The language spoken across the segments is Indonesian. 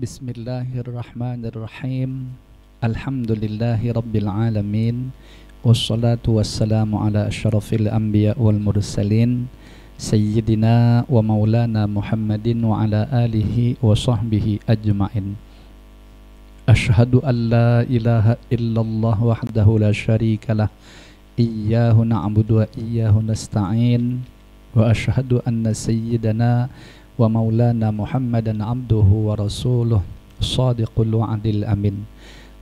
Bismillahirrahmanirrahim. Alhamdulillahi rabbil alamin. Wassalatu wassalamu ala asyrafil anbiya wal mursalin Sayyidina wa maulana Muhammadin wa ala alihi wa sahbihi ajma'in. Ashhadu an la ilaha illallah wahdahu la syarikalah. Iyyahu na'budu wa iyyahu nasta'in. Wa ashhadu anna sayyidana wa maulana Muhammadan abduhu wa rasuluh sadiqul wa'dil amin.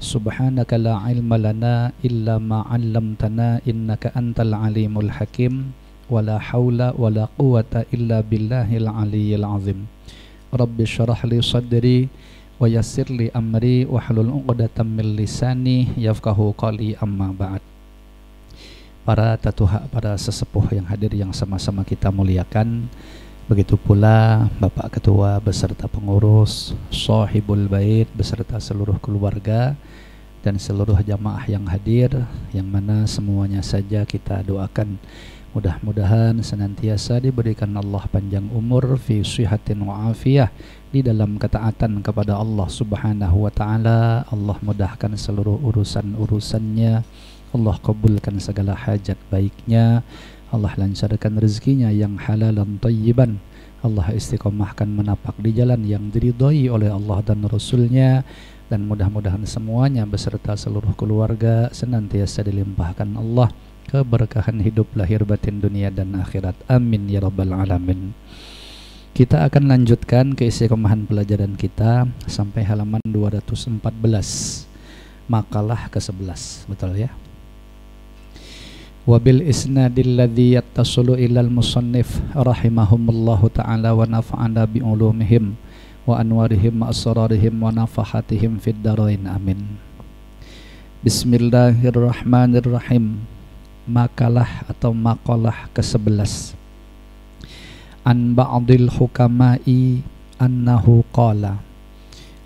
Subhanaka la ilma lana illa ma 'allamtana innaka antal alimul hakim. Wala haula wala quwata illa billahil aliyyil azim. Rabbi syrah li sadri wa yassir li amri wahlul 'uqdatam min lisani yafqahu qali, amma ba'd. Para tatuha, para sesepuh yang hadir yang sama-sama kita muliakan, begitu pula Bapak Ketua beserta pengurus, Shahibul Bait beserta seluruh keluarga dan seluruh jamaah yang hadir, yang mana semuanya saja kita doakan mudah-mudahan senantiasa diberikan Allah panjang umur fi sihatin wa afiyah di dalam ketaatan kepada Allah Subhanahu wa taala. Allah mudahkan seluruh urusan-urusannya, Allah kabulkan segala hajat baiknya, Allah lancarkan rezekinya yang halalan thayyiban, Allah istiqomahkan menapak di jalan yang diridhai oleh Allah dan Rasulnya, dan mudah-mudahan semuanya beserta seluruh keluarga senantiasa dilimpahkan Allah keberkahan hidup lahir batin dunia dan akhirat. Amin ya rabbal alamin. Kita akan lanjutkan keistiqomahan pelajaran kita sampai halaman 214, makalah ke-11, betul ya? Wabil isnadil ladzi yattasulu ilal musannif rahimahumullahu ta'ala wa nafa'ana bi ulumihim wa anwarihim wa asrarihim wa nafahatihim fid darain, amin. Bismillahirrahmanirrahim. Makalah atau makalah ke-11. An ba'dil hukama'i annahu qala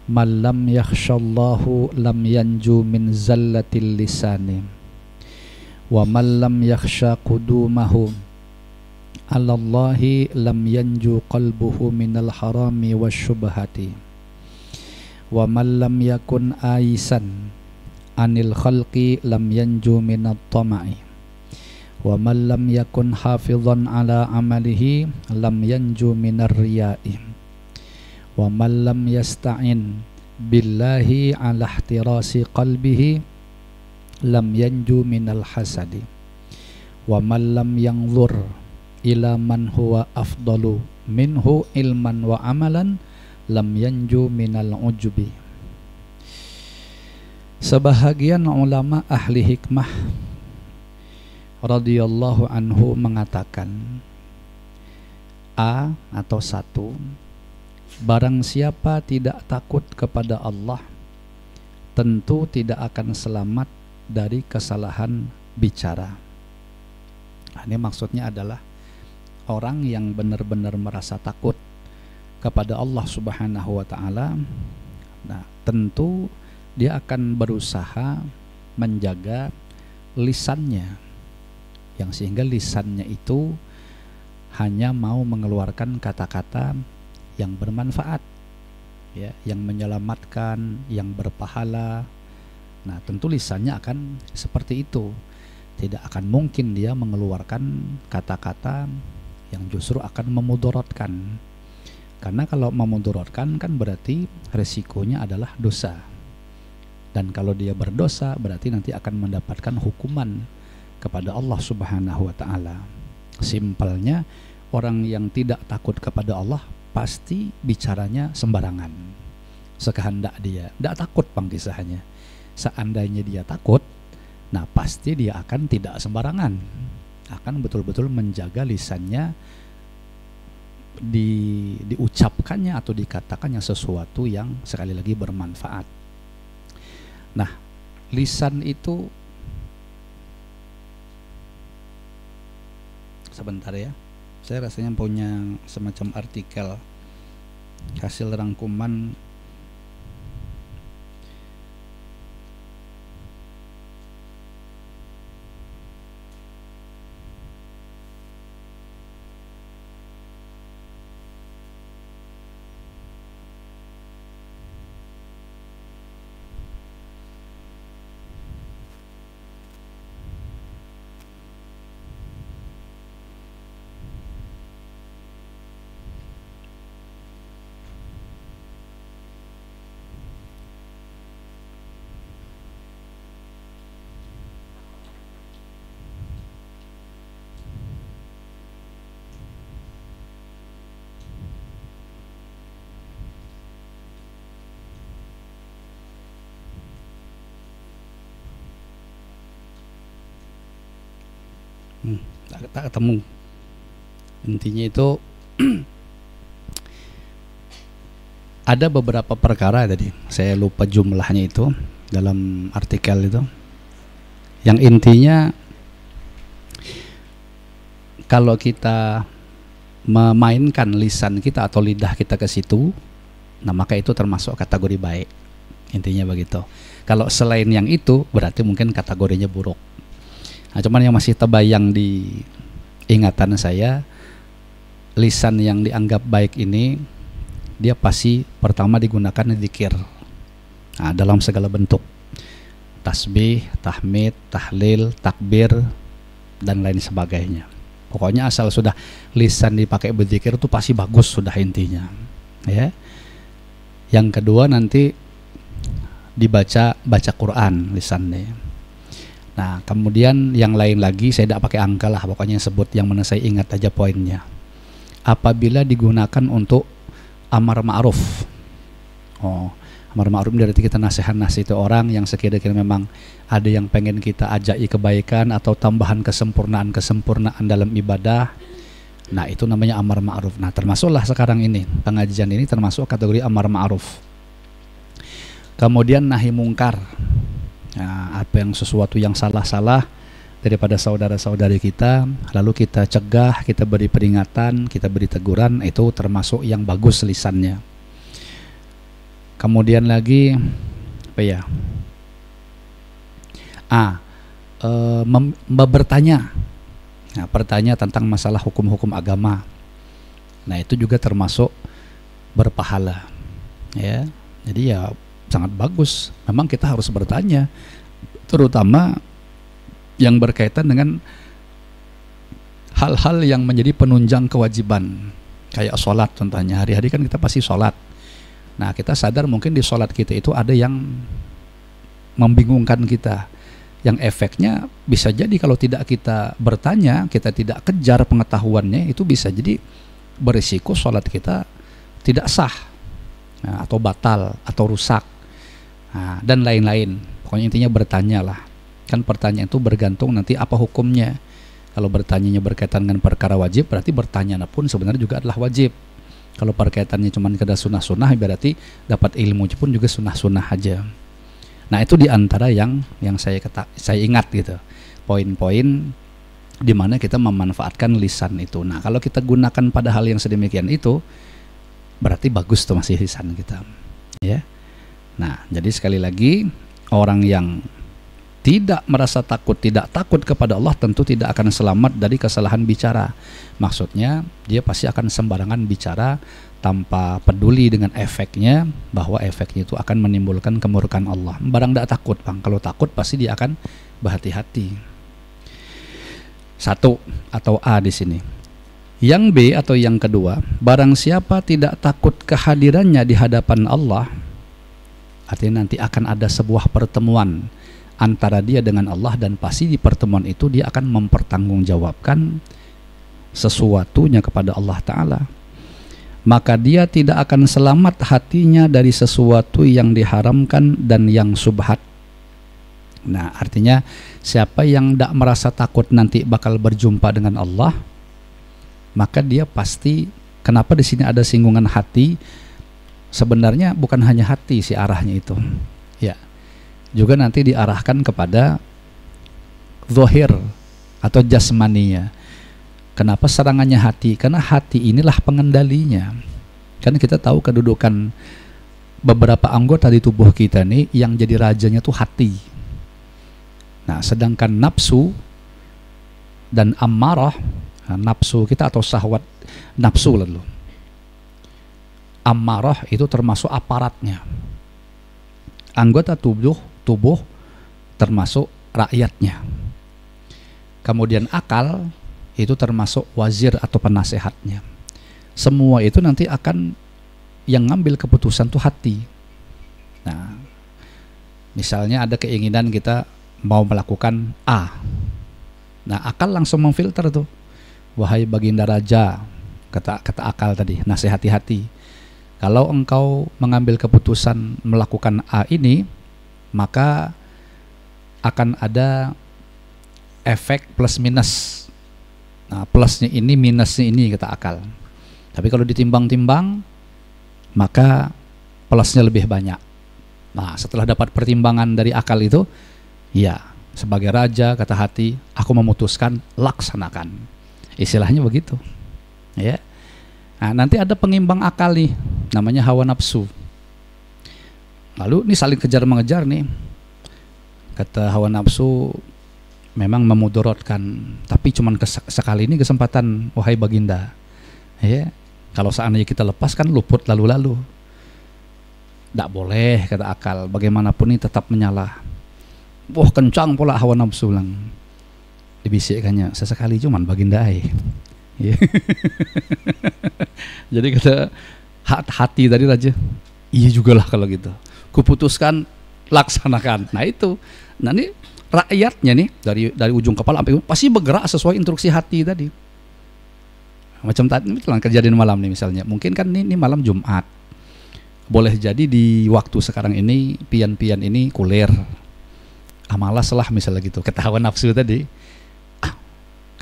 man lam yakhshallahu lam yanju min zallatil lisani wa man lam yakhsha qudumahu alallahi lam yanju qalbuhu minal harami wasyubhati wa man lam yakun aisan anil khalqi lam yanju minat tama'i wa man lam yakun hafizan ala amalihi lam yanju minar riya'i wa man lam yasta'in billahi ala ihtirasi qalbihi lam yanju minal hasadi wa man lam yanzur ila man huwa afdalu minhu ilman wa amalan lam yanju minal ujubi. Sebahagian ulama ahli hikmah radhiyallahu anhu mengatakan A atau satu, barang siapa tidak takut kepada Allah tentu tidak akan selamat dari kesalahan bicara. Nah, ini maksudnya adalah orang yang benar-benar merasa takut kepada Allah Subhanahu wa taala. Nah, tentu dia akan berusaha menjaga lisannya, yang sehingga lisannya itu hanya mau mengeluarkan kata-kata yang bermanfaat, ya, yang menyelamatkan, yang berpahala. Nah, tentu lisannya akan seperti itu. Tidak akan mungkin dia mengeluarkan kata-kata yang justru akan memudaratkan. Karena kalau memudaratkan kan berarti resikonya adalah dosa. Dan kalau dia berdosa berarti nanti akan mendapatkan hukuman kepada Allah Subhanahu wa taala. Simpelnya, orang yang tidak takut kepada Allah pasti bicaranya sembarangan, sekehendak dia. Tidak takut pangkisahnya. Seandainya dia takut, nah pasti dia akan tidak sembarangan, akan betul-betul menjaga lisannya diucapkannya atau dikatakannya sesuatu yang sekali lagi bermanfaat. Nah, lisan itu, sebentar ya, saya rasanya punya semacam artikel hasil rangkuman Tak ketemu. Intinya itu ada beberapa perkara tadi, saya lupa jumlahnya itu dalam artikel itu. Yang intinya kalau kita memainkan lisan kita atau lidah kita ke situ, nah maka itu termasuk kategori baik. Intinya begitu. Kalau selain yang itu berarti mungkin kategorinya buruk. Nah, cuman yang masih terbayang di ingatan saya, lisan yang dianggap baik ini dia pasti pertama digunakan dzikir. Nah, dalam segala bentuk. Tasbih, tahmid, tahlil, takbir dan lain sebagainya. Pokoknya asal sudah lisan dipakai berzikir itu pasti bagus sudah intinya. Ya. Yang kedua nanti dibaca Quran lisannya. Nah, kemudian yang lain lagi saya tidak pakai angka lah, pokoknya sebut yang mana saya ingat aja poinnya. Apabila digunakan untuk amar ma'ruf. Amar ma'ruf berarti kita nasihati orang yang sekira-kira memang ada yang pengen kita ajai kebaikan atau tambahan kesempurnaan dalam ibadah. Nah, itu namanya amar ma'ruf. Nah, termasuklah sekarang ini pengajian ini termasuk kategori amar ma'ruf. Kemudian nahi mungkar. Nah, apa yang sesuatu yang salah-salah daripada saudara-saudari kita, lalu kita cegah, kita beri peringatan, kita beri teguran, itu termasuk yang bagus lisannya. Kemudian lagi apa ya? Bertanya. Nah, bertanya tentang masalah hukum-hukum agama. Nah, itu juga termasuk berpahala. Ya. Jadi ya sangat bagus. Memang kita harus bertanya, terutama yang berkaitan dengan hal-hal yang menjadi penunjang kewajiban, kayak sholat contohnya. Hari-hari kan kita pasti sholat. Nah, kita sadar mungkin di sholat kita itu ada yang membingungkan kita, yang efeknya bisa jadi kalau tidak kita bertanya, kita tidak kejar pengetahuannya, itu bisa jadi berisiko sholat kita tidak sah, nah, atau batal atau rusak. Nah, dan lain-lain. Pokoknya intinya bertanya lah. Kan pertanyaan itu bergantung nanti apa hukumnya. Kalau bertanyanya berkaitan dengan perkara wajib, berarti bertanya pun sebenarnya juga adalah wajib. Kalau perkaitannya cuma kepada sunnah-sunnah, berarti dapat ilmu pun juga sunnah-sunnah aja. Nah, itu diantara yang saya ingat gitu. Poin-poin di mana kita memanfaatkan lisan itu. Nah, kalau kita gunakan pada hal yang sedemikian itu, berarti bagus tuh masih lisan kita. Ya. Nah, jadi sekali lagi, orang yang tidak merasa takut, tidak takut kepada Allah tentu tidak akan selamat dari kesalahan bicara. Maksudnya, dia pasti akan sembarangan bicara tanpa peduli dengan efeknya, bahwa efeknya itu akan menimbulkan kemurkaan Allah. Barang tidak takut, Bang. Kalau takut pasti dia akan berhati-hati. Satu atau A di sini. Yang B atau yang kedua, barang siapa tidak takut kehadirannya di hadapan Allah, artinya nanti akan ada sebuah pertemuan antara dia dengan Allah, dan pasti di pertemuan itu dia akan mempertanggungjawabkan sesuatunya kepada Allah Ta'ala. Maka dia tidak akan selamat hatinya dari sesuatu yang diharamkan dan yang subhat. Nah, artinya siapa yang tidak merasa takut nanti bakal berjumpa dengan Allah, maka dia pasti, kenapa di sini ada singgungan hati? Sebenarnya bukan hanya hati si arahnya itu, ya, juga nanti diarahkan kepada zahir atau jasmaninya. Kenapa serangannya hati? Karena hati inilah pengendalinya. Kan kita tahu kedudukan beberapa anggota di tubuh kita nih, yang jadi rajanya tuh hati. Nah, sedangkan nafsu dan ammarah, nafsu kita atau syahwat nafsu lalu, ammarah itu termasuk aparatnya. Anggota tubuh termasuk rakyatnya. Kemudian akal itu termasuk wazir atau penasehatnya. Semua itu nanti akan yang ngambil keputusan tuh hati. Nah, misalnya ada keinginan kita mau melakukan A. Nah, akal langsung memfilter tuh. Wahai baginda raja, kata akal tadi, nasihati hati. Kalau engkau mengambil keputusan melakukan A ini, maka akan ada efek plus minus Nah, plusnya ini, minusnya ini kata akal. Tapi kalau ditimbang-timbang, maka plusnya lebih banyak. Nah, setelah dapat pertimbangan dari akal itu, ya, sebagai raja kata hati, aku memutuskan, laksanakan. Istilahnya begitu. Ya. Nah, nanti ada pengimbang akal nih, namanya hawa nafsu. Lalu ini saling kejar mengejar nih. Kata hawa nafsu, memang memudorotkan, tapi cuman sekali ini kesempatan, wahai baginda. Ya, kalau seandainya kita lepas kan luput lalu-lalu. Tidak boleh kata akal, bagaimanapun ini tetap menyala. Wah, kencang pula hawa nafsu lang. Dibisikkannya, sesekali cuman baginda ai. Ya. Jadi kata hati tadi raja, iya juga lah kalau gitu. Kuputuskan, laksanakan. Nah itu, nanti rakyatnya nih dari ujung kepala sampai pasti bergerak sesuai instruksi hati tadi. Macam tadi kejadian malam nih misalnya, mungkin kan ini malam Jumat, boleh jadi di waktu sekarang ini pian-pian ini kulir, malas lah misalnya gitu, ketahuan nafsu tadi.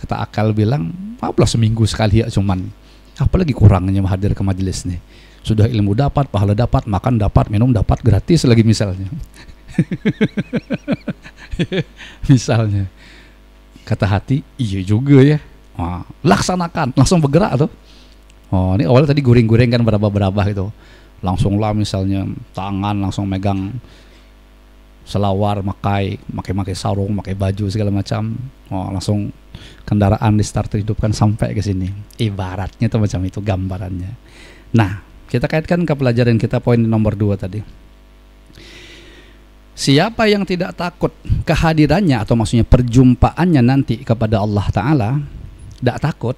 Kata akal bilang, maaflah seminggu sekali ya cuman, apalagi kurangnya hadir ke majelis nih. Sudah ilmu dapat, pahala dapat, makan dapat, minum dapat, gratis lagi misalnya. Misalnya kata hati, iya juga ya. Wah, laksanakan, langsung bergerak tuh. Oh, ini awalnya tadi guring-guring kan berapa-berapa gitu. Langsung lah misalnya tangan langsung megang selawar, pakai sarung, pakai baju segala macam. Oh, langsung kendaraan di start hidupkan sampai ke sini. Ibaratnya tuh macam itu gambarannya. Nah, kita kaitkan ke pelajaran kita poin nomor 2 tadi. Siapa yang tidak takut kehadirannya atau maksudnya perjumpaannya nanti kepada Allah Ta'ala, tidak takut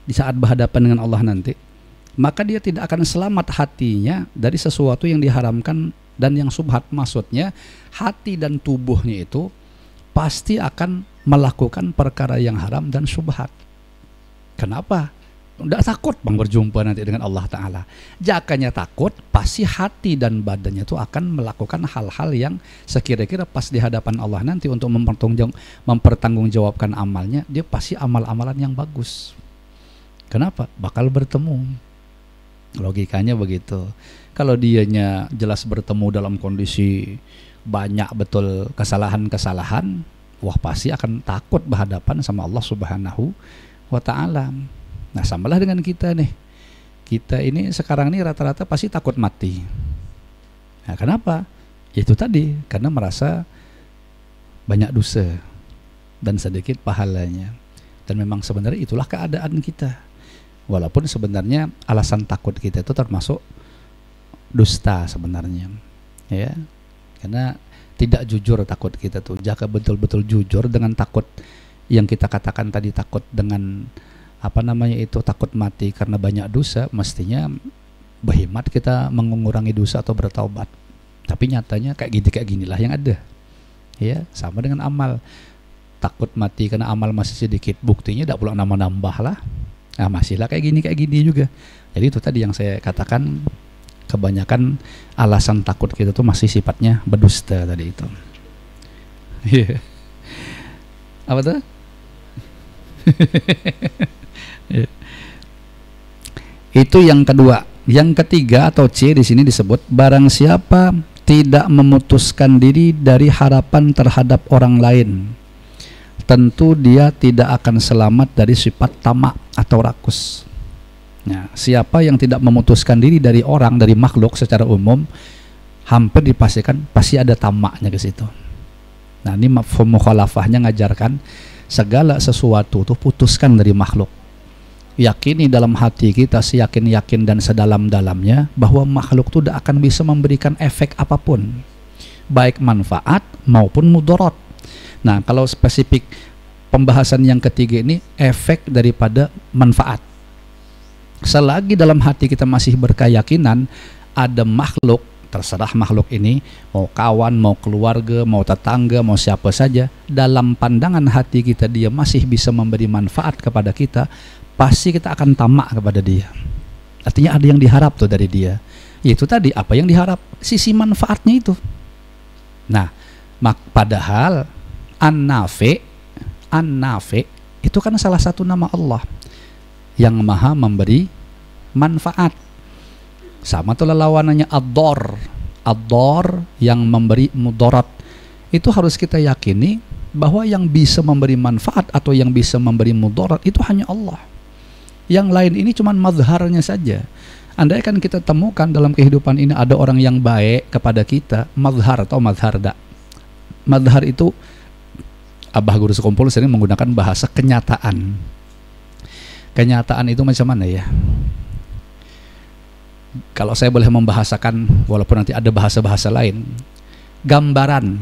di saat berhadapan dengan Allah nanti, maka dia tidak akan selamat hatinya dari sesuatu yang diharamkan dan yang subhat. Maksudnya hati dan tubuhnya itu pasti akan melakukan perkara yang haram dan subhat. Kenapa? Tidak takut bang berjumpa nanti dengan Allah Ta'ala. Jakanya takut, pasti hati dan badannya itu akan melakukan hal-hal yang sekira-kira pas di hadapan Allah nanti untuk mempertanggungjawabkan amalnya, dia pasti amal-amalan yang bagus. Kenapa? Bakal bertemu. Logikanya begitu. Kalau dianya jelas bertemu dalam kondisi banyak betul kesalahan-kesalahan, wah pasti akan takut berhadapan sama Allah Subhanahu wa Ta'ala. Nah, samalah dengan kita nih. Kita ini sekarang ini rata-rata pasti takut mati. Nah, kenapa? Itu tadi, karena merasa banyak dosa dan sedikit pahalanya. Dan memang sebenarnya itulah keadaan kita. Walaupun sebenarnya alasan takut kita itu termasuk dusta sebenarnya. Ya. Karena tidak jujur takut kita tuh. Jika betul-betul jujur dengan takut yang kita katakan tadi, takut dengan takut mati karena banyak dosa, mestinya berhemat kita mengurangi dosa atau bertaubat. Tapi nyatanya kayak ginilah yang ada. Ya, sama dengan amal. Takut mati karena amal masih sedikit, buktinya tidak pula nambah lah. Nah, masihlah kayak gini juga. Jadi itu tadi yang saya katakan, kebanyakan alasan takut kita tuh masih sifatnya berdusta tadi itu. Iya. Apa tuh? Itu yang kedua. Yang ketiga atau C di sini disebut, barang siapa tidak memutuskan diri dari harapan terhadap orang lain, tentu dia tidak akan selamat dari sifat tamak atau rakus. Nah, siapa yang tidak memutuskan diri dari orang, dari makhluk secara umum, hampir dipastikan pasti ada tamaknya ke situ. Nah, ini mafhum mukhalafahnya ngajarkan segala sesuatu itu putuskan dari makhluk. Yakini dalam hati kita seyakin-yakin dan sedalam-dalamnya bahwa makhluk itu tidak akan bisa memberikan efek apapun, baik manfaat maupun mudarat. Nah, kalau spesifik pembahasan yang ketiga ini, efek daripada manfaat. Selagi dalam hati kita masih berkeyakinan ada makhluk, terserah makhluk ini mau kawan, mau keluarga, mau tetangga, mau siapa saja, dalam pandangan hati kita dia masih bisa memberi manfaat kepada kita, pasti kita akan tamak kepada dia. Artinya ada yang diharap tuh dari dia. Yaitu tadi, apa yang diharap? Sisi manfaatnya itu. Nah, padahal an-nafi Itu kan salah satu nama Allah yang maha memberi manfaat. Sama tuh lawanannya ad-dhar. Ad-dhar yang memberi mudarat. Itu harus kita yakini bahwa yang bisa memberi manfaat atau yang bisa memberi mudarat itu hanya Allah. Yang lain ini cuma mazharnya saja. Andai kan kita temukan dalam kehidupan ini ada orang yang baik kepada kita, mazhar atau mazharda. Mazhar itu Abah Guru Sekumpul sering menggunakan bahasa kenyataan. Kenyataan itu macam mana ya? Kalau saya boleh membahasakan, walaupun nanti ada bahasa-bahasa lain, gambaran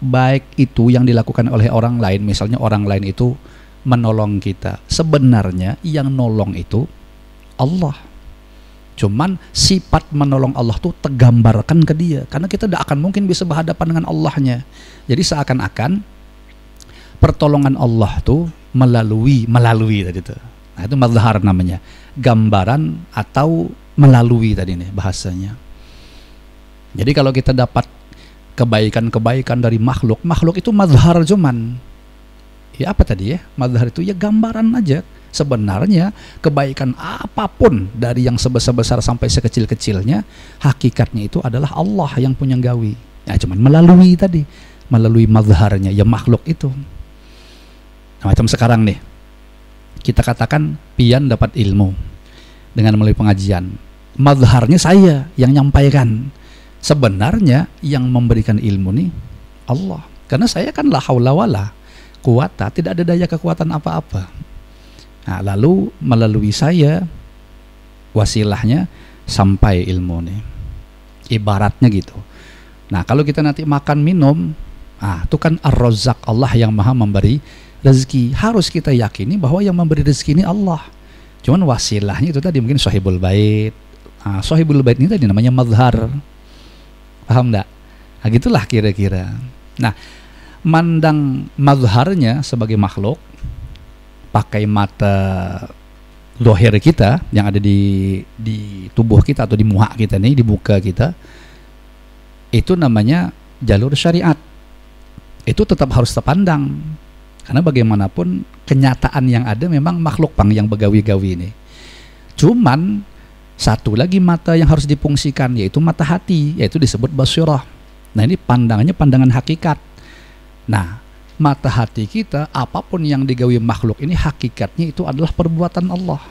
baik itu yang dilakukan oleh orang lain. Misalnya orang lain itu menolong kita, sebenarnya yang nolong itu Allah. Cuman sifat menolong Allah tuh tergambarkan ke dia, karena kita tidak akan mungkin bisa berhadapan dengan Allahnya. Jadi seakan-akan pertolongan Allah tuh melalui tadi tuh. Nah, itu mazhar namanya, gambaran atau melalui tadi nih bahasanya. Jadi kalau kita dapat kebaikan-kebaikan dari makhluk itu mazhar cuman. Ya apa tadi ya? Mazhar itu ya gambaran aja. Sebenarnya kebaikan apapun dari yang sebesar-besar sampai sekecil-kecilnya, hakikatnya itu adalah Allah yang punya gawi. Ya cuman melalui tadi, melalui mazharnya ya makhluk itu. Nah, macam sekarang nih, kita katakan pian dapat ilmu dengan melalui pengajian. Mazharnya saya yang nyampaikan. Sebenarnya yang memberikan ilmu nih Allah. Karena saya kan la haula wala quwata, tidak ada daya kekuatan apa-apa. Nah, lalu melalui saya wasilahnya sampai ilmu nih. Ibaratnya gitu. Nah, kalau kita nanti makan minum, itu kan Ar-Razzaq, Allah yang maha memberi rezeki. Harus kita yakini bahwa yang memberi rezeki ini Allah. Cuman wasilahnya itu tadi mungkin sahibul bait. Sahibul bait ini tadi namanya mazhar. Paham enggak? Nah, gitulah kira-kira. Nah, mandang mazharnya sebagai makhluk, pakai mata dohir kita yang ada di tubuh kita atau di muka kita nih, di muka kita, itu namanya jalur syariat. Itu tetap harus terpandang, karena bagaimanapun kenyataan yang ada memang makhluk pang yang begawi-gawi ini. Cuman satu lagi mata yang harus difungsikan, yaitu mata hati, yaitu disebut basyirah. Nah, ini pandangannya pandangan hakikat. Nah, mata hati kita, apapun yang digawi makhluk ini hakikatnya itu adalah perbuatan Allah.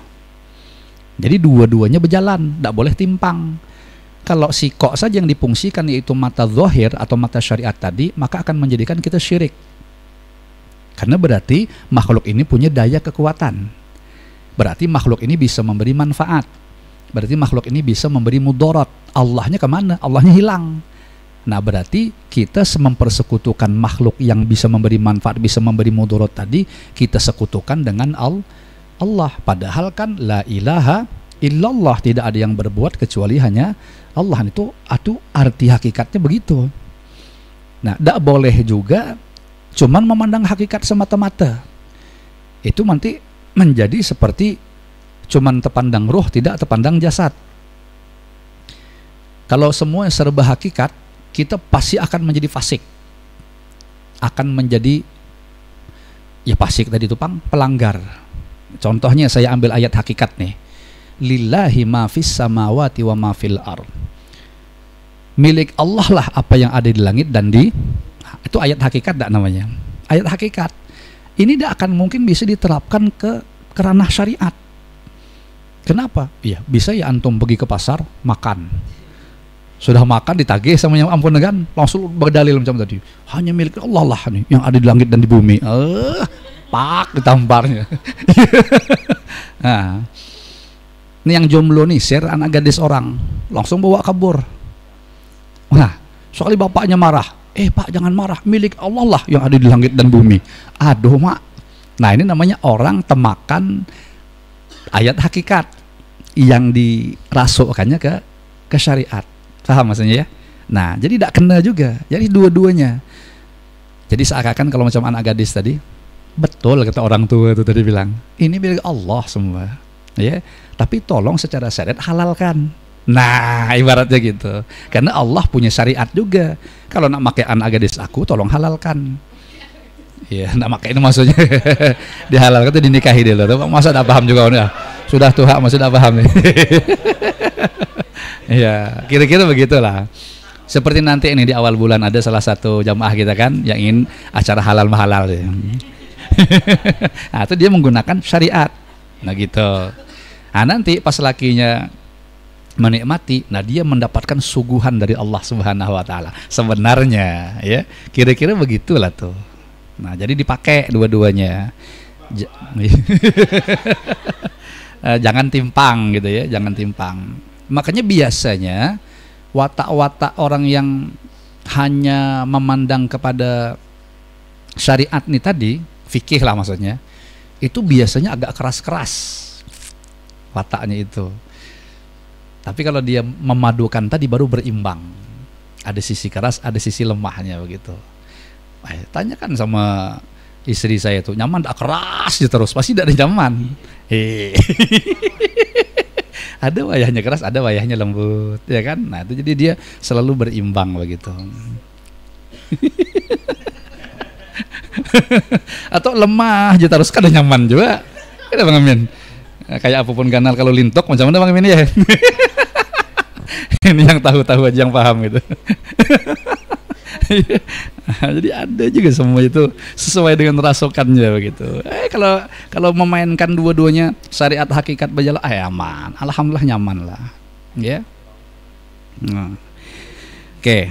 Jadi dua-duanya berjalan, tidak boleh timpang. Kalau sikok saja yang difungsikan yaitu mata zahir atau mata syariat tadi, maka akan menjadikan kita syirik. Karena berarti makhluk ini punya daya kekuatan. Berarti makhluk ini bisa memberi manfaat. Berarti makhluk ini bisa memberi mudarat. Allahnya kemana? Allahnya hilang. Nah, berarti kita mempersekutukan makhluk yang bisa memberi manfaat, bisa memberi mudarat tadi, kita sekutukan dengan Allah. Padahal kan la ilaha illallah, tidak ada yang berbuat kecuali hanya Allah. Itu arti hakikatnya begitu. Nah, tidak boleh juga cuman memandang hakikat semata-mata. Itu nanti menjadi seperti cuman terpandang ruh, tidak terpandang jasad. Kalau semua serba hakikat, kita pasti akan menjadi fasik, akan menjadi ya fasik tadi itu pang, pelanggar. Contohnya saya ambil ayat hakikat nih, lillahi ma fis samawati wa ma fil ard. Milik Allah lah apa yang ada di langit dan itu ayat hakikat tak namanya? Ayat hakikat. Ini tidak akan mungkin bisa diterapkan ke ranah syariat. Kenapa? Iya, bisa ya antum pergi ke pasar makan. Sudah makan ditagih sama yang ampun kan, langsung berdalil macam tadi, hanya milik Allah lah nih yang ada di langit dan di bumi. Pak ditamparnya. Nah, ini yang jomblo nih, share anak gadis orang, langsung bawa kabur. Nah, soalnya bapaknya marah, Pak jangan marah, milik Allah lah yang ada di langit dan bumi. Aduh mak. Nah, ini namanya orang temakan ayat hakikat yang dirasukkannya ke syariat. Paham maksudnya ya? Nah, jadi tidak kena juga. Jadi dua-duanya. Jadi seakan-akan kalau macam anak gadis tadi, betul kata orang tua itu tadi bilang, ini milik Allah semua. Ya, tapi tolong secara syariat halalkan. Nah, ibaratnya gitu. Karena Allah punya syariat juga. Kalau nak pakai anak gadis aku, tolong halalkan. Iya, nggak pakai ini maksudnya. Dihalalkan itu dinikahi dulu. Masa udah paham juga ya? Sudah tuh hak, maksud udah paham nih. Iya, kira-kira begitulah. Seperti nanti ini di awal bulan ada salah satu jamaah kita kan yang ingin acara halal mahalal. Nah, itu dia menggunakan syariat. Nah gitu. Nah nanti pas lakinya menikmati, nah dia mendapatkan suguhan dari Allah Subhanahu Wa Taala. Sebenarnya, ya kira-kira begitulah tuh. Nah jadi dipakai dua-duanya. Jangan timpang gitu ya, jangan timpang. Makanya biasanya watak-watak orang yang hanya memandang kepada syariat nih tadi, fikih lah maksudnya, itu biasanya agak keras-keras wataknya itu. Tapi kalau dia memadukan tadi baru berimbang. Ada sisi keras, ada sisi lemahnya begitu. Tanyakan sama istri saya tuh, nyaman tak keras ya terus, pasti tidak ada nyaman. Ada wayahnya keras, ada wayahnya lembut, ya kan? Nah itu jadi dia selalu berimbang begitu. Atau lemah aja terus, kan ada nyaman juga. Ada Bang Amin. Kayak apapun kanal kalau lintok macam mana Bang Amin ya? Ini yang tahu-tahu aja yang paham gitu. Jadi ada juga semua itu sesuai dengan rasukannya begitu. Kalau memainkan dua-duanya syariat hakikat berjalan, aman. Alhamdulillah nyaman lah. Ya. Nah. Oke.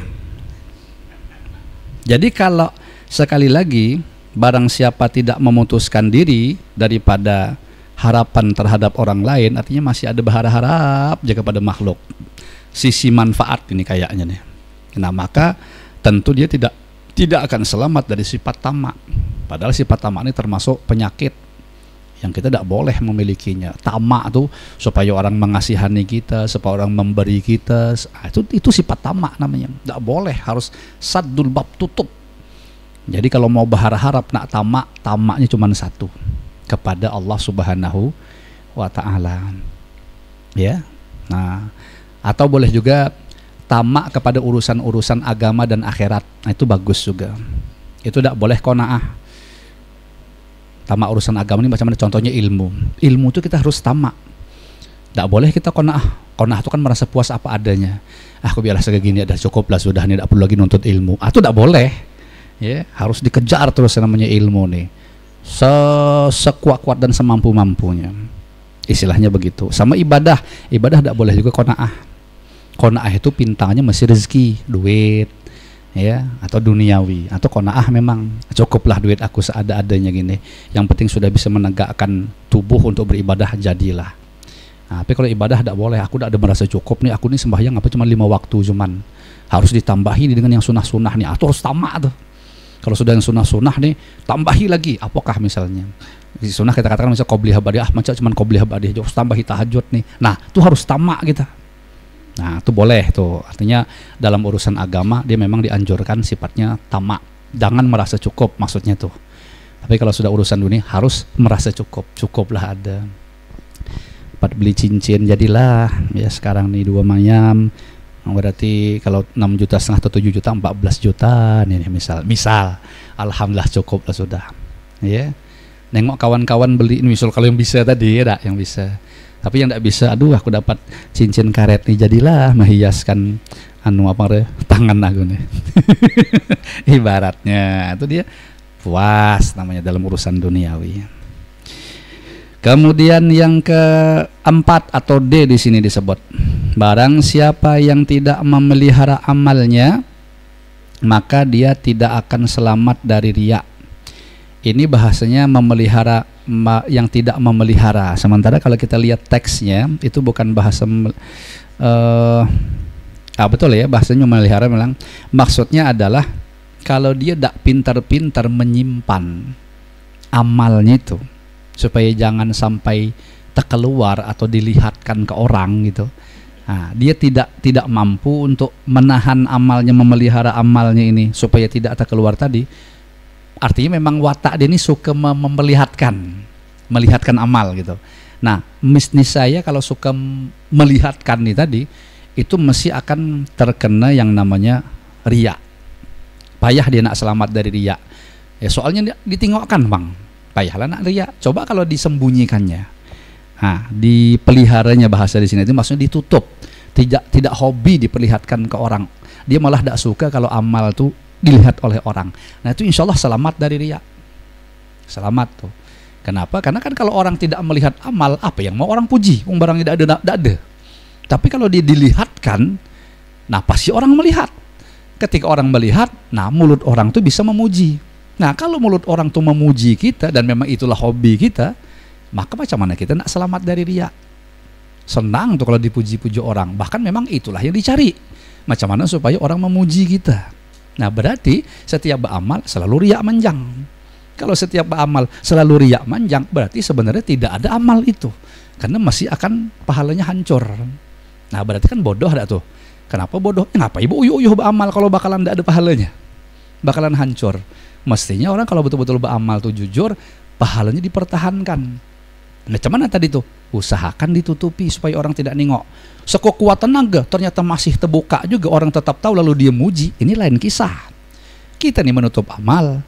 Jadi kalau sekali lagi barang siapa tidak memutuskan diri daripada harapan terhadap orang lain, artinya masih ada berharap aja kepada makhluk. Sisi manfaat ini kayaknya nih. Nah, maka tentu dia tidak akan selamat dari sifat tamak. Padahal sifat tamak ini termasuk penyakit yang kita tidak boleh memilikinya. Tamak tuh supaya orang mengasihani kita, supaya orang memberi kita. Itu sifat tamak namanya. Tidak boleh, harus saddul bab, tutup. Jadi kalau mau berharap nak tamaknya cuma satu, kepada Allah Subhanahu Wa Taala. Ya. Nah, atau boleh juga tamak kepada urusan-urusan agama dan akhirat. Nah, itu bagus juga. Itu tidak boleh qanaah. Tamak urusan agama ini macam mana? Contohnya ilmu. Ilmu itu kita harus tamak. Tidak boleh kita qanaah. Qanaah itu kan merasa puas apa adanya. Aku biarlah segini ada cukup lah sudah, nih tidak perlu lagi nuntut ilmu. Itu tidak boleh. Ya, harus dikejar terus namanya ilmu nih. Sekuat-kuat dan semampu-mampunya. Istilahnya begitu. Sama ibadah tidak boleh juga qanaah. Qanaah itu pintanya mesti rezeki, duit, ya, atau duniawi. Atau qanaah memang cukuplah duit aku seada-adanya gini. Yang penting sudah bisa menegakkan tubuh untuk beribadah, jadilah. Nah, tapi kalau ibadah tidak boleh. Aku tidak ada merasa cukup nih. Aku ini sembahyang apa cuma 5 waktu cuman. Harus ditambahi dengan yang sunnah-sunnah nih. Atau harus tamak tuh. Kalau sudah yang sunnah-sunnah nih, tambahi lagi. Apakah misalnya? Di sunnah kita katakan misalnya qobliyah ba'diyah, macam cuman qobliyah ba'diyah, harus tambahi tahajud nih. Nah, itu harus tamak kita. Nah, itu boleh tuh. Artinya dalam urusan agama dia memang dianjurkan sifatnya tamak. Jangan merasa cukup maksudnya tuh. Tapi kalau sudah urusan dunia harus merasa cukup. Cukuplah ada. Dapat beli cincin jadilah. Ya sekarang nih 2 mayam. Berarti kalau 6,5 juta atau 7 juta 14 juta nih misal alhamdulillah cukup lah sudah. Ya. Nengok kawan-kawan beli misal kalau yang bisa tadi ya yang bisa. Tapi yang tidak bisa, aduh aku dapat cincin karet nih, jadilah menghiaskan tangan aku nih. Ibaratnya itu dia puas namanya dalam urusan duniawi. Kemudian yang keempat atau D di sini disebut, barang siapa yang tidak memelihara amalnya, maka dia tidak akan selamat dari riya. Ini bahasanya memelihara yang tidak memelihara. Sementara kalau kita lihat teksnya itu bukan bahasa betul ya, bahasanya memelihara memang. Maksudnya adalah kalau dia tidak pintar-pintar menyimpan amalnya itu supaya jangan sampai terkeluar atau dilihatkan ke orang gitu. Nah, dia tidak mampu untuk menahan amalnya, memelihara amalnya ini supaya tidak terkeluar tadi. Artinya memang watak dia ini suka melihatkan amal gitu. Nah, saya kalau suka melihatkan nih tadi, itu mesti akan terkena yang namanya riya. Payah dia nak selamat dari riya. Ya soalnya ditingokkan bang, payahlah nak riya. Coba kalau disembunyikannya, dipeliharanya bahasa di sini itu maksudnya ditutup, tidak hobi diperlihatkan ke orang. Dia malah tidak suka kalau amal tuh dilihat oleh orang. Nah itu insya Allah selamat dari riya. Selamat tuh. Kenapa? Karena kan kalau orang tidak melihat amal, apa yang mau orang puji? Barangnya tidak ada. Tapi kalau dia dilihatkan, nah pasti orang melihat. Ketika orang melihat, nah mulut orang tuh bisa memuji. Nah kalau mulut orang tuh memuji kita dan memang itulah hobi kita, maka macam mana kita nak selamat dari riya? Senang tuh kalau dipuji-puji orang. Bahkan memang itulah yang dicari. Macam mana supaya orang memuji kita? Nah berarti setiap beramal selalu riya manjang. Kalau setiap beramal selalu riya manjang, berarti sebenarnya tidak ada amal itu. Karena masih akan pahalanya hancur. Nah berarti kan bodoh dah tuh. Kenapa bodoh? Ngapa ibu uyuh beramal kalau bakalan tidak ada pahalanya? Bakalan hancur. Mestinya orang kalau betul-betul beramal tuh jujur, pahalanya dipertahankan. Macam mana tadi tuh? Usahakan ditutupi supaya orang tidak nengok. Sekuat tenaga ternyata masih terbuka juga, orang tetap tahu lalu dia muji. Ini lain kisah. Kita nih menutup amal,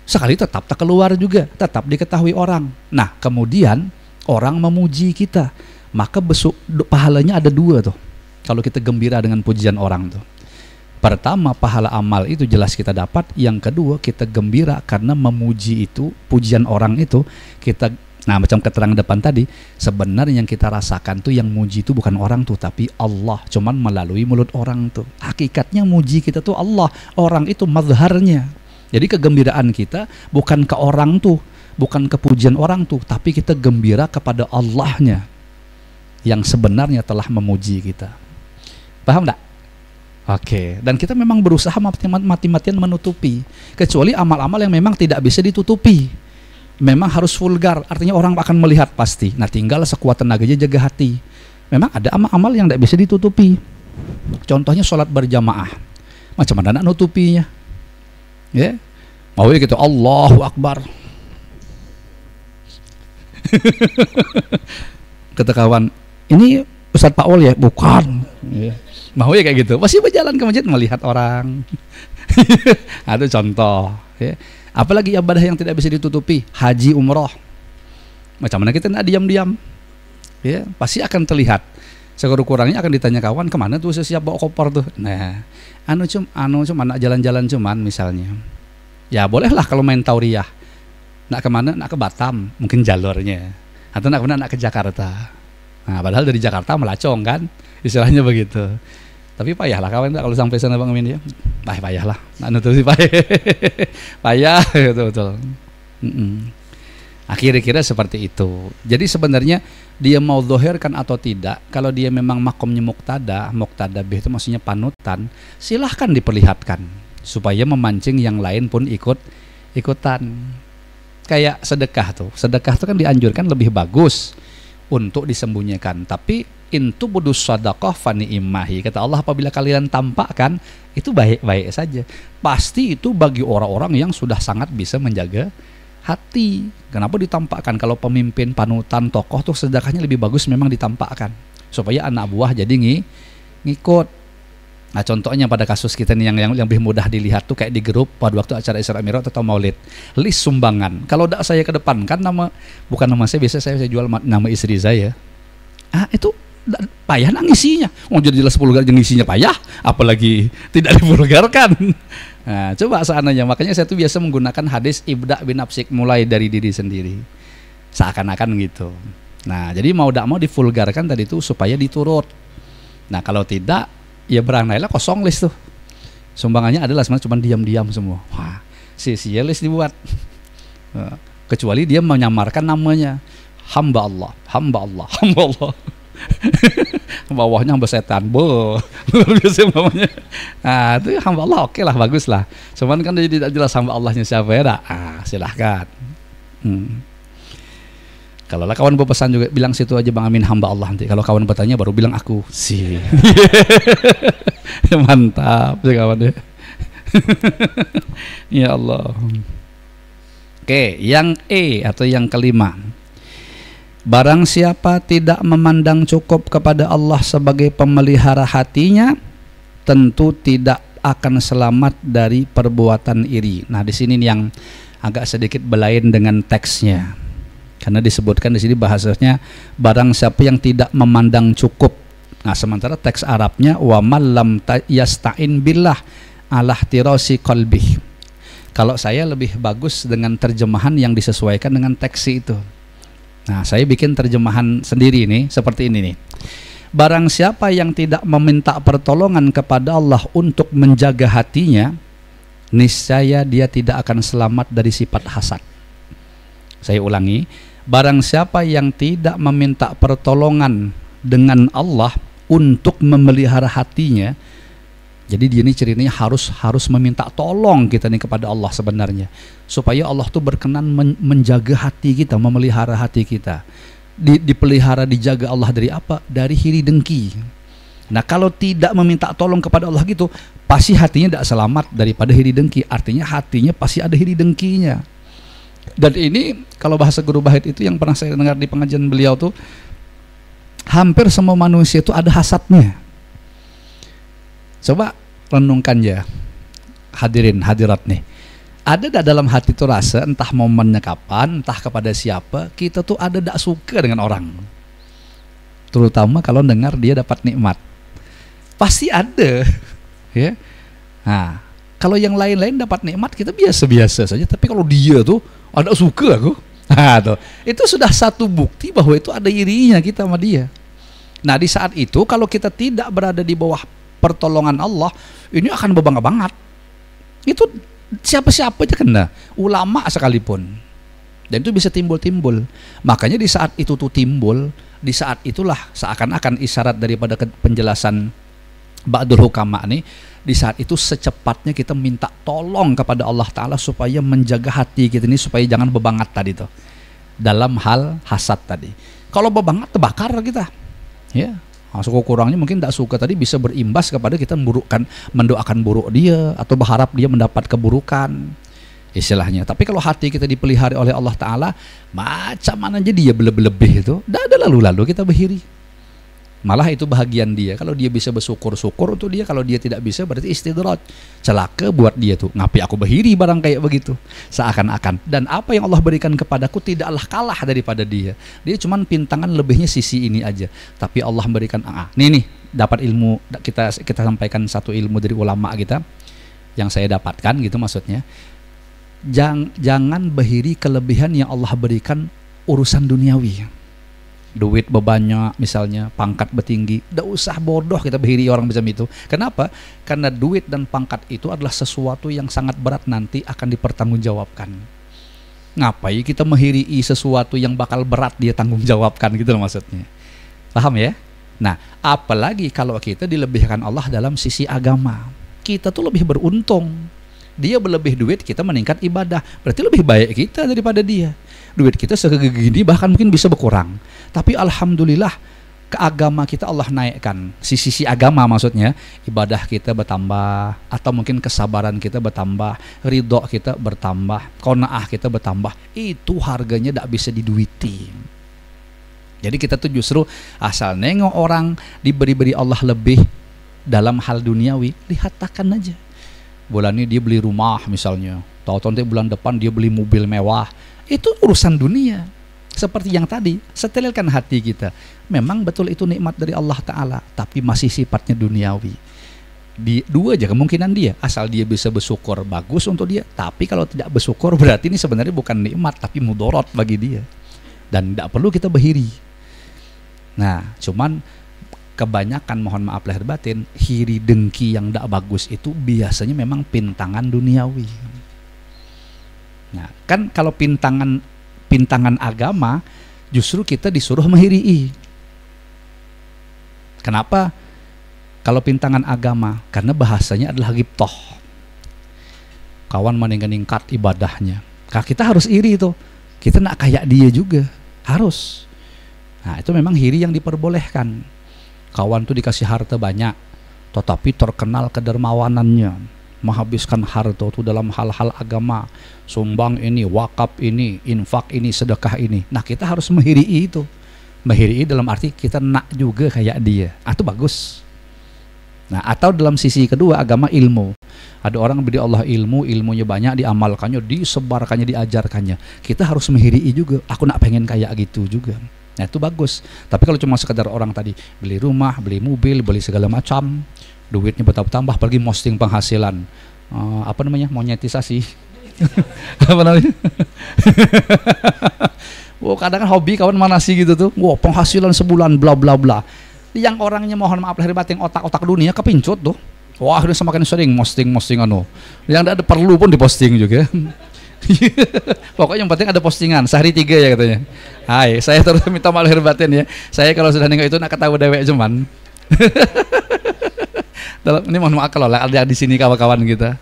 sekali tetap tak keluar juga, tetap diketahui orang. Nah kemudian orang memuji kita, maka besok pahalanya ada dua tuh. Kalau kita gembira dengan pujian orang tuh. Pertama, pahala amal itu jelas kita dapat. Yang kedua, kita gembira karena memuji itu, pujian orang itu kita. Nah macam keterangan depan tadi, sebenarnya yang kita rasakan tuh yang muji itu bukan orang tuh, tapi Allah, cuman melalui mulut orang tuh. Hakikatnya muji kita tuh Allah, orang itu mazharnya. Jadi kegembiraan kita bukan ke orang tuh, bukan ke pujian orang tuh, tapi kita gembira kepada Allahnya yang sebenarnya telah memuji kita. Paham enggak? Oke, dan kita memang berusaha mati-matian menutupi, kecuali amal-amal yang memang tidak bisa ditutupi. Memang harus vulgar, artinya orang akan melihat pasti. Nah tinggal sekuat tenaganya jaga hati. Memang ada amal-amal yang tidak bisa ditutupi. Contohnya sholat berjamaah. Macam mana nak nutupinya? Ya, mau ya gitu, Allahu Akbar. Kata kawan, ini Ustadz Paul ya? Bukan. Ya. Mau ya kayak gitu, masih berjalan ke masjid melihat orang. Ada contoh. Ya. Apalagi ibadah yang tidak bisa ditutupi, haji umroh. Macam mana kita nak diam-diam? Ya, pasti akan terlihat. Sekurang-kurangnya akan ditanya kawan, kemana tuh siap bawa koper tuh? Nah, cuma nak jalan-jalan cuman misalnya. Ya bolehlah kalau main tauriah. Nak kemana? Nak ke Batam, mungkin jalurnya. Atau nak kemana? Nak ke Jakarta. Nah, padahal dari Jakarta melacong kan, istilahnya begitu. Tapi payahlah kawan kalau sampai sana Bang Amin ya. Payahlah. Nak nutupi payah betul. Kira-kira seperti itu. Jadi sebenarnya dia mau zahirkan atau tidak, kalau dia memang makomnya muqtada bih itu maksudnya panutan, silahkan diperlihatkan supaya memancing yang lain pun ikutan. Kayak sedekah tuh kan dianjurkan lebih bagus untuk disembunyikan, tapi intu budus sadaqah fani imahi, kata Allah, apabila kalian tampakkan itu baik-baik saja, pasti itu bagi orang-orang yang sudah sangat bisa menjaga hati. Kenapa ditampakkan? Kalau pemimpin, panutan, tokoh tuh sedekahnya lebih bagus memang ditampakkan supaya anak buah jadi ngikut. Nah contohnya pada kasus kita nih yang lebih mudah dilihat tuh kayak di grup pada waktu acara Isra Mi'raj atau Maulid, list sumbangan. Kalau tidak saya ke depan kan bukan nama saya, biasa saya jual nama istri saya. Itu payah ngisinya. Jadi jelas vulgar ngisinya payah, apalagi tidak divulgarkan. Nah, coba seandainya, makanya saya tuh biasa menggunakan hadis ibda bin nafsik, mulai dari diri sendiri. Seakan-akan gitu. Nah, jadi mau tidak mau divulgarkan tadi itu supaya diturut. Nah, kalau tidak ya berandailah kosong list tuh. Sumbangannya adalah sebenarnya cuma diam-diam semua. Wah, sia-sia list dibuat. Kecuali dia menyamarkan namanya hamba Allah. Bawahnya hamba setan, luar biasa namanya. Nah itu hamba Allah, oke lah, bagus lah. Cuman kan dia tidak jelas hamba Allahnya siapa ya. Silahkan. Kalau lah kawan berpesan juga, bilang situ aja Bang Amin hamba Allah nanti. Kalau kawan bertanya baru bilang aku sih. Mantap sih kawan ya. Ya Allah. Oke, yang E atau yang kelima. Barang siapa tidak memandang cukup kepada Allah sebagai pemelihara hatinya, tentu tidak akan selamat dari perbuatan iri. Nah, di sini yang agak sedikit belain dengan teksnya. Karena disebutkan di sini bahasanya barang siapa yang tidak memandang cukup. Nah, sementara teks Arabnya wa man lam yasta'in billah ala ihtirasi qalbih. Kalau saya lebih bagus dengan terjemahan yang disesuaikan dengan teks itu. Nah, saya bikin terjemahan sendiri ini seperti ini nih. Barang siapa yang tidak meminta pertolongan kepada Allah untuk menjaga hatinya, niscaya dia tidak akan selamat dari sifat hasad. Saya ulangi, barang siapa yang tidak meminta pertolongan dengan Allah untuk memelihara hatinya, jadi dia ini ceritanya harus meminta tolong kita nih kepada Allah sebenarnya, supaya Allah tuh berkenan menjaga hati kita, memelihara hati kita. Dipelihara, dijaga Allah dari apa? Dari iri dengki. Nah, kalau tidak meminta tolong kepada Allah gitu, pasti hatinya tidak selamat daripada iri dengki. Artinya hatinya pasti ada iri dengkinya. Dan ini kalau bahasa Guru Bahit itu yang pernah saya dengar di pengajian beliau tuh, hampir semua manusia itu ada hasadnya. Coba renungkan ya, hadirin hadirat nih. Ada dah dalam hati tuh rasa, entah momennya kapan, entah kepada siapa, kita tuh ada tak suka dengan orang. Terutama kalau dengar dia dapat nikmat. Pasti ada. Ya. Nah, kalau yang lain-lain dapat nikmat, kita biasa-biasa saja. Tapi kalau dia tuh ada suka aku. Nah, tuh. Itu sudah satu bukti bahwa itu ada irinya kita sama dia. Nah, di saat itu kalau kita tidak berada di bawah pertolongan Allah, ini akan berbangga banget. Itu siapa-siapa aja kena, ulama sekalipun. Dan itu bisa timbul-timbul. Makanya di saat itu tuh timbul, di saat itulah seakan-akan isyarat daripada penjelasan Ba'dul Hukama nih, di saat itu secepatnya kita minta tolong kepada Allah Ta'ala supaya menjaga hati kita ini supaya jangan bebangat tadi tuh, dalam hal hasad tadi. Kalau bebangat terbakar kita, ya. Masuk kurangnya mungkin tidak suka tadi bisa berimbas kepada kita mendoakan buruk dia atau berharap dia mendapat keburukan istilahnya. Tapi kalau hati kita dipelihara oleh Allah Ta'ala, macam mana aja dia berlebih itu, tidak ada lalu-lalu kita berhiri. Malah itu bahagian dia. Kalau dia bisa bersyukur-syukur untuk dia, kalau dia tidak bisa berarti istidraj. Celaka buat dia tuh, ngapain aku berhiri barang kayak begitu. Seakan-akan. Dan apa yang Allah berikan kepadaku tidaklah kalah daripada dia. Dia cuman pintangan lebihnya sisi ini aja. Tapi Allah memberikan nih dapat ilmu, kita sampaikan satu ilmu dari ulama kita yang saya dapatkan gitu maksudnya. Jangan berhiri kelebihan yang Allah berikan urusan duniawi. Duit bebanyak misalnya, pangkat bertinggi, tidak usah bodoh kita berhiri orang macam itu. Kenapa? Karena duit dan pangkat itu adalah sesuatu yang sangat berat nanti akan dipertanggungjawabkan. Ngapain kita menghiri sesuatu yang bakal berat dia tanggung jawabkan gitu loh maksudnya. Paham ya? Nah, apalagi kalau kita dilebihkan Allah dalam sisi agama, kita tuh lebih beruntung. Dia berlebih duit, kita meningkat ibadah, berarti lebih baik kita daripada dia. Duit kita segini bahkan mungkin bisa berkurang, tapi alhamdulillah ke agama kita Allah naikkan. Sisi agama maksudnya, ibadah kita bertambah, atau mungkin kesabaran kita bertambah, ridho kita bertambah, qanaah kita bertambah. Itu harganya tidak bisa diduiti. Jadi kita tuh justru asal nengok orang diberi Allah lebih dalam hal duniawi, lihatkan aja. Bulan ini dia beli rumah misalnya, tahu-tahu nanti bulan depan dia beli mobil mewah. Itu urusan dunia. Seperti yang tadi, setelilkan hati kita. Memang betul itu nikmat dari Allah Ta'ala, tapi masih sifatnya duniawi. Dua aja kemungkinan dia. Asal dia bisa bersyukur, bagus untuk dia. Tapi kalau tidak bersyukur, berarti ini sebenarnya bukan nikmat, tapi mudorot bagi dia. Dan tidak perlu kita berhiri. Nah, cuman kebanyakan, mohon maaf lahir batin, hiri dengki yang tidak bagus itu biasanya memang pintangan duniawi. Nah, kan kalau pintangan agama justru kita disuruh menghiri. Kenapa? Kalau pintangan agama, karena bahasanya adalah ghibthah. Kawan meningkat ibadahnya. Kita harus iri itu. Kita nak kayak dia juga, harus. Nah, itu memang hiri yang diperbolehkan. Kawan tuh dikasih harta banyak, tetapi terkenal kedermawanannya. Menghabiskan harta itu dalam hal-hal agama, sumbang ini, wakaf ini, infak ini, sedekah ini. Nah, kita harus menghiri itu. Menghiri dalam arti kita nak juga kayak dia. Itu bagus. Nah, atau dalam sisi kedua agama ilmu. Ada orang beri Allah ilmu, ilmunya banyak, diamalkannya, disebarkannya, diajarkannya. Kita harus menghirii juga. Aku nak pengen kayak gitu juga. Nah, itu bagus. Tapi kalau cuma sekedar orang tadi beli rumah, beli mobil, beli segala macam, duitnya bertambah, apalagi posting penghasilan, apa namanya, monetisasi. Apa namanya? Wah, kadang kan hobi kawan mana sih gitu tuh. Wah, penghasilan sebulan bla bla bla. Yang orangnya mohon maaf lahir batin otak-otak dunia kepincut tuh. Wah, akhirnya semakin sering posting yang tidak ada perlu pun diposting juga. Pokoknya yang penting ada postingan sehari 3 ya katanya. Hai, saya terus minta maaf lahir batin ya. Saya kalau sudah nengok itu nak ketawa dewek cuman. Ini mohon maaf kalau ada di sini kawan-kawan kita.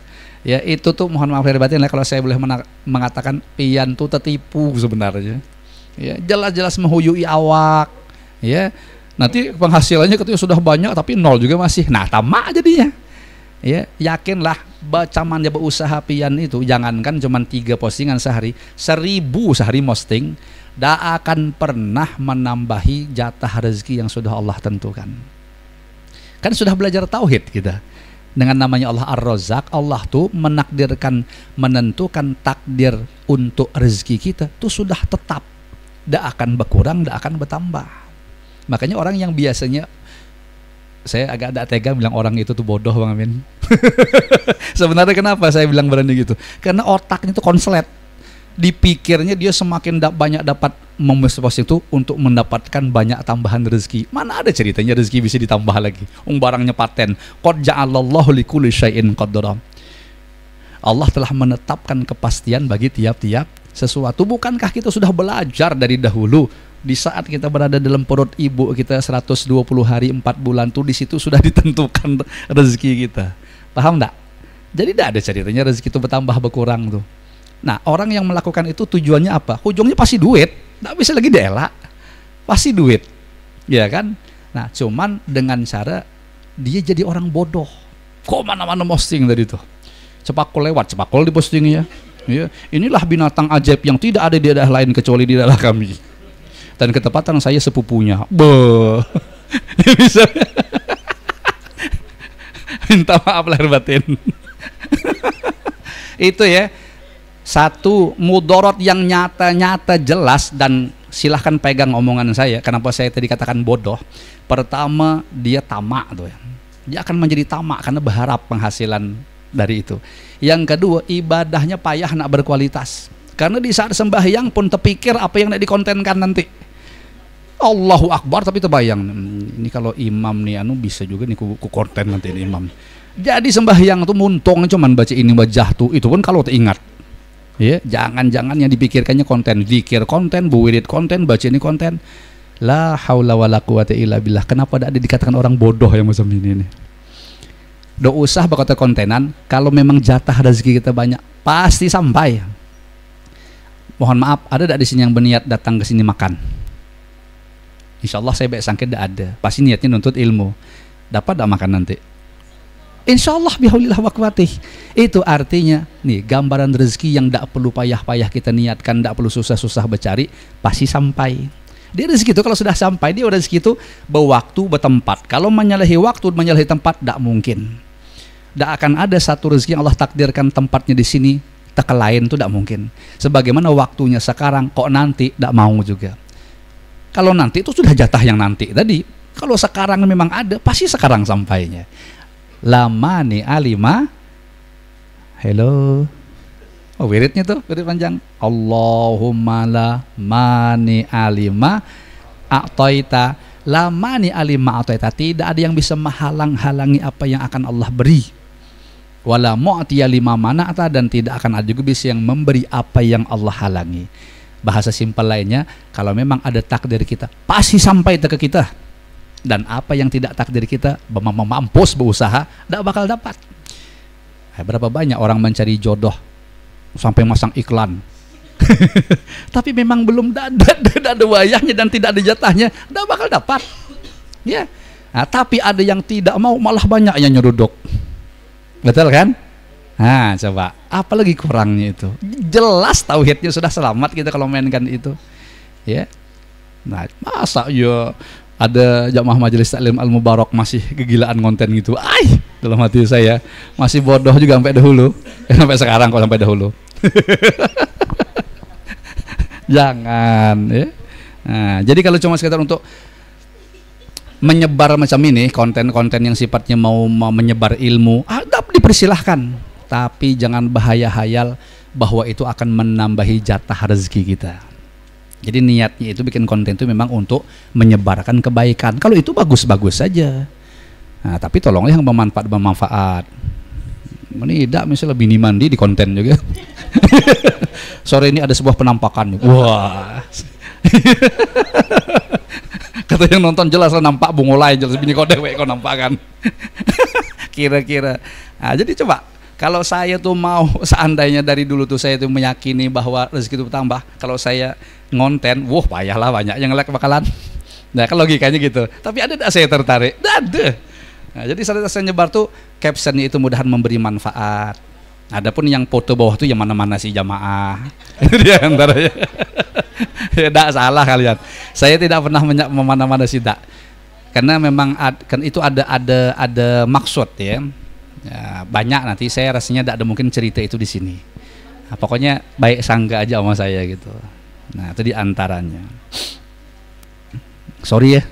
Ya itu tuh mohon maaf lahir batin lah kalau saya boleh mengatakan pian tuh tertipu sebenarnya. Ya jelas-jelas menghuyui awak. Ya nanti penghasilannya ketika sudah banyak tapi nol juga masih. Nah, tamak jadinya. Ya, yakinlah bacaman dia berusaha pian itu jangankan cuma 3 postingan sehari, 1000 sehari posting, tidak akan pernah menambahi jatah rezeki yang sudah Allah tentukan. Kan sudah belajar tauhid kita. Dengan namanya Allah Ar-Razzaq, Allah tuh menakdirkan, menentukan takdir untuk rezeki kita tuh sudah tetap. Tidak akan berkurang, tidak akan bertambah. Makanya orang yang biasanya, saya agak tidak tega bilang orang itu tuh bodoh Bang Amin. Sebenarnya kenapa saya bilang berani gitu? Karena otaknya itu konslet. Dipikirnya dia semakin banyak dapat memposting itu untuk mendapatkan banyak tambahan rezeki. Mana ada ceritanya rezeki bisa ditambah lagi? Barangnya paten. Qad ja'alallahu likulli syai'in qadara. Allah telah menetapkan kepastian bagi tiap-tiap sesuatu. Bukankah kita sudah belajar dari dahulu? Di saat kita berada dalam perut ibu kita 120 hari 4 bulan tuh di situ sudah ditentukan rezeki kita. Paham enggak? Jadi tidak ada ceritanya rezeki itu bertambah berkurang tuh. Nah, orang yang melakukan itu tujuannya apa? Ujungnya pasti duit. Enggak bisa lagi dielak. Pasti duit. Ya kan? Nah, cuman dengan cara dia jadi orang bodoh. Kok mana-mana posting tadi tuh. Cepakul lewat, cepakul di postingnya. Ya, inilah binatang ajaib yang tidak ada di daerah lain kecuali di daerah kami. Dan ketepatan saya sepupunya. Bisa minta maaf lahir batin. Itu ya, satu mudorot yang nyata-nyata jelas, dan silahkan pegang omongan saya. Kenapa saya tadi katakan bodoh? Pertama, dia tamak tuh ya. Dia akan menjadi tamak karena berharap penghasilan dari itu. Yang kedua, ibadahnya payah nak berkualitas. Karena di saat sembahyang pun terpikir apa yang nak dikontenkan nanti. Allahu Akbar tapi terbayang ini kalau imam nih bisa juga nih ku konten nanti ini imam. Jadi sembahyang tuh muntong cuman baca ini wajah tuh, itu pun kalau teringat. Ya, jangan-jangan yang dipikirkannya konten, zikir konten, buwirid konten, baca ini konten. La haula wala quwata illa billah. Kenapa ada dikatakan orang bodoh yang macam ini nih? Nggak usah berkata kontenan, kalau memang jatah rezeki kita banyak pasti sampai. Mohon maaf, ada tidak di sini yang berniat datang ke sini makan? Insya Allah saya baik sangka tidak ada. Pasti niatnya nuntut ilmu. Dapat tidak makan nanti? Insya Allah bihaulillah wa quwatih. Itu artinya nih gambaran rezeki yang tidak perlu payah-payah kita niatkan, tidak perlu susah-susah bercari, pasti sampai. Dia rezeki itu kalau sudah sampai, dia rezeki itu berwaktu, bertempat. Kalau menyalahi waktu, menyalahi tempat, tidak mungkin. Tidak akan ada satu rezeki yang Allah takdirkan tempatnya di sini, tak lain itu tidak mungkin. Sebagaimana waktunya sekarang, kok nanti tidak mau juga. Kalau nanti itu sudah jatah yang nanti tadi. Kalau sekarang memang ada, pasti sekarang sampainya. Lamani alima. Hello. Oh, wiridnya tuh, wirid panjang. Allahumma la mani alima a'taita. Lamani alima a'taita. Tidak ada yang bisa menghalang-halangi apa yang akan Allah beri. Wala mu'tiya lima mana'ta, dan tidak akan ada juga bisa yang memberi apa yang Allah halangi. Bahasa simpel lainnya, kalau memang ada takdir kita, pasti sampai ke kita. Dan apa yang tidak takdir kita, mampus berusaha, tidak bakal dapat. Berapa banyak orang mencari jodoh sampai masang iklan. Tapi memang belum ada wayahnya dan tidak ada jatahnya, tidak bakal dapat. Ya. Nah, tapi ada yang tidak mau, malah banyak yang nyeruduk. Betul kan? Nah, coba, apalagi kurangnya itu? Jelas tauhidnya sudah selamat kita kalau mainkan itu. Ya. Nah, masa ya ada jamaah majelis taklim Al Mubarak masih kegilaan konten gitu. Dalam hati saya masih bodoh juga sampai dahulu. Sampai sekarang kok sampai dahulu. Jangan ya. Nah, jadi kalau cuma sekedar untuk menyebar macam ini, konten-konten yang sifatnya mau menyebar ilmu, dipersilahkan. Tapi jangan bahaya-hayal bahwa itu akan menambahi jatah rezeki kita. Jadi niatnya itu bikin konten itu memang untuk menyebarkan kebaikan. Kalau itu bagus-bagus saja. Nah, tapi tolonglah yang bermanfaat. Ini tidak misalnya bini mandi di konten juga. Sore ini ada sebuah penampakan. Wah. Kata yang nonton jelas lah nampak bungolai jelas bini kau dewek kau nampak kan. Kira-kira. Nah, jadi coba kalau saya tuh mau seandainya dari dulu tuh saya tuh meyakini bahwa rezeki itu bertambah, kalau saya ngonten, payahlah banyak yang like bakalan. Nah, kan logikanya gitu. Tapi ada saya tertarik? Ada. Nah, jadi saya nyebar tuh captionnya itu mudahan memberi manfaat. Adapun yang foto bawah tuh yang mana-mana sih jamaah. Itu dia antaranya. Tidak salah kalian. Saya tidak pernah memana-mana sih tak. Karena memang kan itu ada maksud ya. Ya, banyak nanti saya rasanya tidak ada mungkin cerita itu di sini. Nah, pokoknya baik sangga aja sama saya gitu. Nah, itu di antaranya. Sorry ya.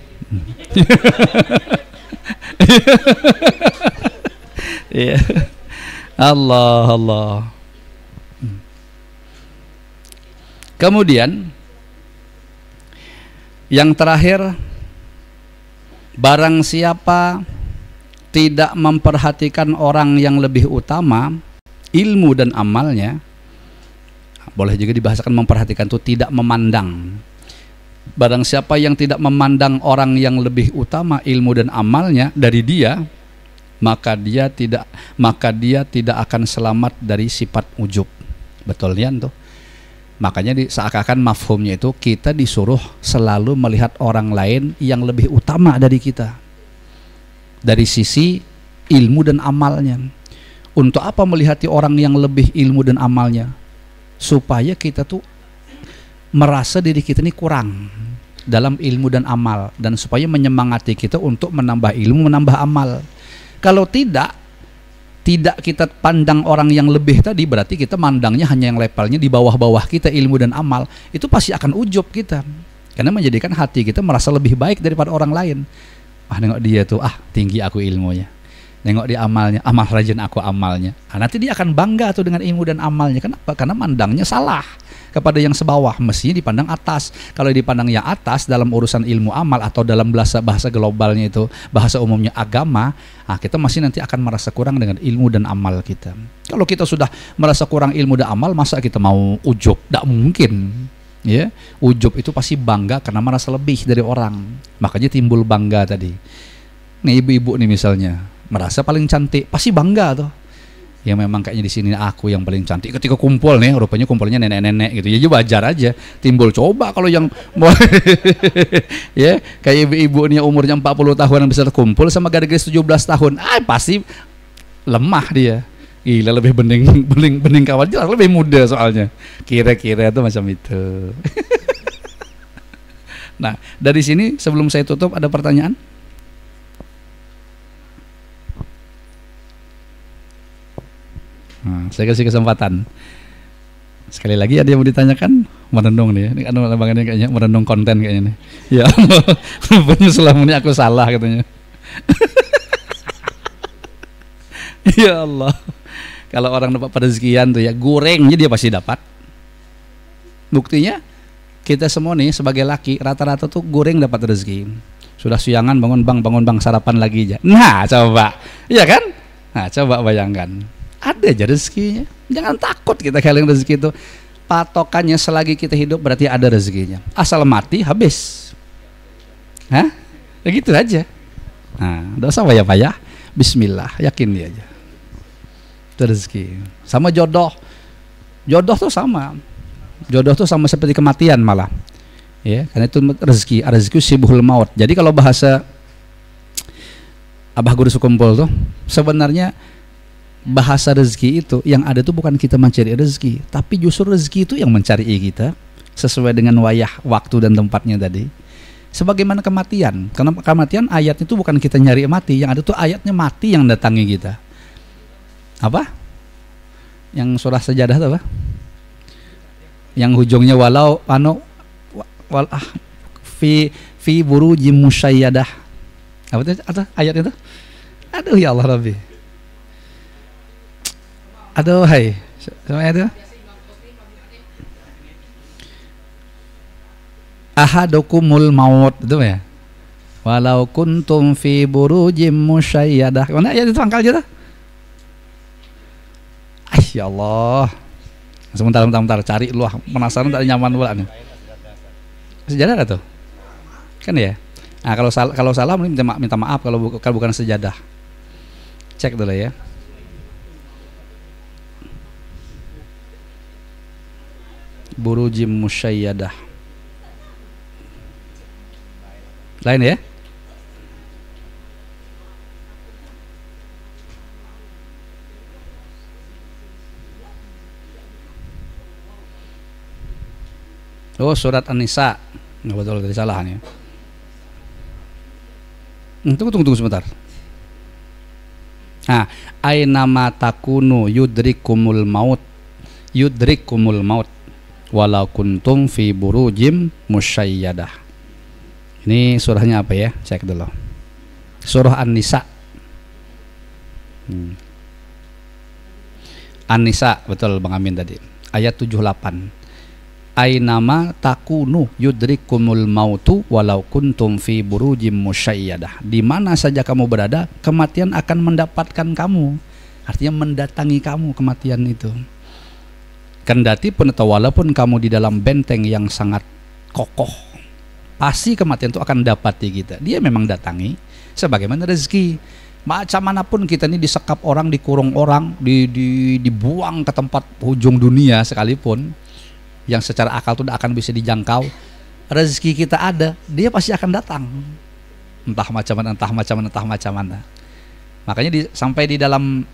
Iya. Allah. Kemudian yang terakhir, barang siapa tidak memperhatikan orang yang lebih utama ilmu dan amalnya, boleh juga dibahasakan memperhatikan itu tidak memandang. Barang siapa yang tidak memandang orang yang lebih utama ilmu dan amalnya dari dia, maka dia tidak akan selamat dari sifat ujub. Betul ya tuh. Makanya seakan-akan mafhumnya itu kita disuruh selalu melihat orang lain yang lebih utama dari kita dari sisi ilmu dan amalnya. Untuk apa melihati orang yang lebih ilmu dan amalnya? Supaya kita tuh merasa diri kita ini kurang dalam ilmu dan amal, dan supaya menyemangati kita untuk menambah ilmu, menambah amal. Kalau tidak kita pandang orang yang lebih tadi, berarti kita mandangnya hanya yang levelnya di bawah-bawah kita ilmu dan amal. Itu pasti akan ujub kita, karena menjadikan hati kita merasa lebih baik daripada orang lain. Nengok dia tuh, tinggi aku ilmunya. Nengok dia amalnya, amal rajin aku amalnya. Nanti dia akan bangga tuh dengan ilmu dan amalnya. Kenapa? Karena mandangnya salah kepada yang sebawah. Mestinya dipandang atas. Kalau dipandang yang atas dalam urusan ilmu amal atau dalam bahasa globalnya itu, bahasa umumnya agama, kita masih nanti akan merasa kurang dengan ilmu dan amal kita. Kalau kita sudah merasa kurang ilmu dan amal, masa kita mau ujub? Tidak mungkin. Ya, ujub itu pasti bangga karena merasa lebih dari orang. Makanya timbul bangga tadi. Nih ibu-ibu nih misalnya merasa paling cantik, pasti bangga tuh. Ya memang kayaknya di sini aku yang paling cantik. Ketika kumpul nih, rupanya kumpulnya nenek-nenek gitu. Ya wajar aja. Timbul coba kalau yang ya kayak ibu-ibu nih umurnya 40 tahun yang bisa kumpul sama gadis 17 tahun, pasti lemah dia. Gila, lebih bening kawan, jelas lebih muda soalnya. Kira-kira itu macam itu. Nah, dari sini sebelum saya tutup ada pertanyaan? Nah, saya kasih kesempatan. Sekali lagi ada yang mau ditanyakan? Merenung nih. Ini kan abangnya kayaknya merenung konten kayaknya nih. Ya Allah, rupanya selama ini aku salah katanya. Ya Allah. Kalau orang dapat rezekian tuh ya gorengnya dia pasti dapat. Buktinya kita semua nih sebagai laki rata-rata tuh goreng dapat rezeki. Sudah siangan bangun bang sarapan lagi aja. Nah coba, iya kan? Nah coba bayangkan, ada aja rezekinya. Jangan takut kita kalian rezeki itu. Patokannya selagi kita hidup berarti ada rezekinya. Asal mati habis. Hah? Ya gitu aja. Nah, enggak usah payah-payah. Bismillah, yakin dia aja. Rezeki sama jodoh tuh sama seperti kematian malah ya, karena itu rezeki sibhul maut. Jadi kalau bahasa Abah Guru Sukumpul tuh sebenarnya bahasa rezeki itu yang ada tuh bukan kita mencari rezeki, tapi justru rezeki itu yang mencari kita sesuai dengan waktu dan tempatnya tadi. Sebagaimana kematian. Karena kematian ayat itu bukan kita nyari mati, yang ada tuh ayatnya mati yang datangi kita. Apa? Yang surah Sajadah itu apa? Yang ujungnya walau fi burujim musyayyadah. Apa itu? Ada ayat itu? Aduh ya Allah Rabbi. Aduh hai. Sama itu? Ahadukumul maut itu ya. Walau kuntum fi burujim musyayyadah. Mana ayat itu angkal aja tuh? Ya Allah. Sebentar cari lu, penasaran tak nyaman pula nih. Sejadah tuh. Kan ya? Nah, kalau salah minta maaf kalau bukan sejadah. Cek dulu ya. Burujim musyayyadah. Lain ya? Oh, surat An-Nisa. Nggak betul, tadi salah nih. Tunggu sebentar. Nah, ainama takunu yudrikumul maut walau kuntum fi burujim musyayyadah. Ini surahnya apa ya? Cek dulu. Surah An-Nisa. An-Nisa, betul Bang Amin tadi. Ayat 78. Ainama takunu yudrikumul mautu walau kuntum fi burujim musyayyadah. Di mana saja kamu berada, kematian akan mendapatkan kamu. Artinya mendatangi kamu kematian itu. Kendati pun atau walaupun kamu di dalam benteng yang sangat kokoh, pasti kematian itu akan dapati kita. Dia memang datangi sebagaimana rezeki. Macam manapun kita ini disekap orang, dikurung orang, dibuang ke tempat ujung dunia sekalipun, yang secara akal itu tidak akan bisa dijangkau, rezeki kita ada, dia pasti akan datang. Entah macam mana. Makanya sampai di dalam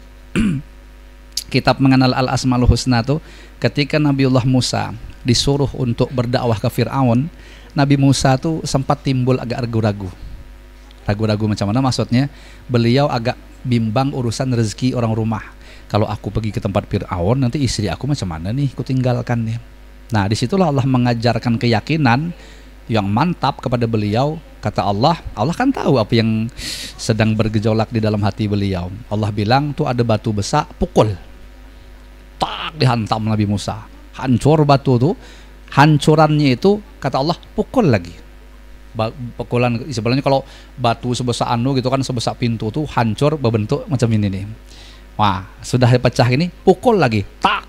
kitab mengenal al-asmaul husna tuh, ketika Nabiullah Musa disuruh untuk berdakwah ke Fir'aun, Nabi Musa tuh sempat timbul agak ragu-ragu macam mana, maksudnya beliau agak bimbang urusan rezeki orang rumah. Kalau aku pergi ke tempat Fir'aun, nanti istri aku macam mana nih, aku tinggalkan nih. Nah, disitulah Allah mengajarkan keyakinan yang mantap kepada beliau. Kata Allah kan tahu apa yang sedang bergejolak di dalam hati beliau. Allah bilang tuh ada batu besar, pukul, tak dihantam Nabi Musa, hancur batu tuh. Hancurannya itu kata Allah pukul lagi. Pukulan sebenarnya kalau batu sebesar gitu kan, sebesar pintu tuh hancur berbentuk macam ini nih. Wah, sudah pecah ini, pukul lagi, tak,